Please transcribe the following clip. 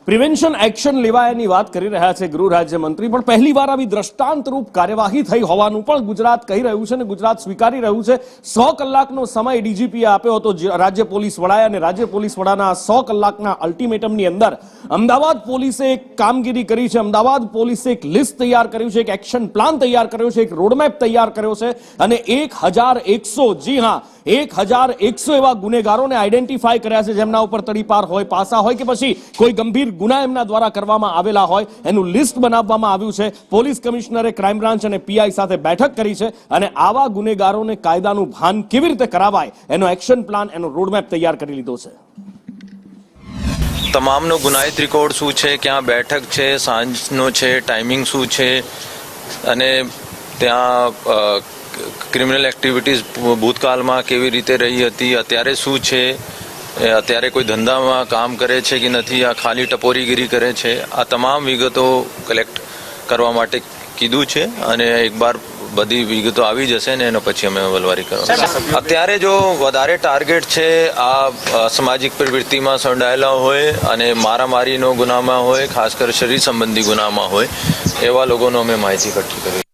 Prevention action લેવાયાની વાત કરી રહ્યા છે ગૃહ રાજ્યમંત્રી, પણ પહેલીવાર આવી દ્રષ્ટાંતરૂપ કાર્યવાહી થઈ હોવાનું પણ ગુજરાત કહી રહ્યું છે અને ગુજરાત સ્વીકારી રહ્યું છે। 100 કલાકનો સમય ડીજીપીએ આપ્યો હતો રાજ્ય પોલીસ વડાએ અને રાજ્ય પોલીસ વડાના 100 કલાકના અલ્ટિમેટમની અંદર અમદાવાદ પોલીસે એક કામગીરી કરી છે। અમદાવાદ પોલીસે એક લિસ્ટ તૈયાર કર્યું છે, એક એક્શન પ્લાન તૈયાર કર્યો છે, એક રોડમેપ તૈયાર કર્યો છે અને 1100 જી હા 1100 એવા ગુનેગારોને આઈડેન્ટિફાઈ કર્યા છે જેમના ઉપર તડીપાર હોય, પાસા હોય કે પછી કોઈ ગંભીર ગુના એમના દ્વારા કરવામાં આવેલા હોય એનું લિસ્ટ બનાવવામાં આવ્યું છે। પોલીસ કમિશનરે ક્રાઇમ બ્રાન્ચ અને પીઆઈ સાથે બેઠક કરી છે અને આવા ગુનેગારોને કાયદાનું ભાન કેવી રીતે કરાવાય એનો એક્શન પ્લાન, એનો રોડમેપ તૈયાર કરી લીધો છે। તમામનો ગુનાહિત રેકોર્ડ શું છે, ક્યાં બેઠક છે, સાંજનો છે, ટાઈમિંગ શું છે અને ત્યાં ક્રિમિનલ એક્ટિવિટીઝ ભૂતકાળમાં કેવી રીતે રહી હતી, અત્યારે શું છે, અત્યારે કોઈ ધંધામાં કામ કરે છે કે નથી, આ ખાલી ટપોરીગીરી કરે છે, આ તમામ વિગતો કલેક્ટ કરવા માટે કીધું છે અને એકવાર બધી વિગતો આવી જશે ને એનો પછી અમે અમલવારી કરવાનું। અત્યારે જો વધારે ટાર્ગેટ છે આ સામાજિક પ્રવૃત્તિમાં સંડોવાયેલા હોય અને મારામારીનો ગુનામાં હોય, ખાસ કરી શરીર સંબંધી ગુનામાં હોય એવા લોકોનો અમે માહિતી એકઠી કરી।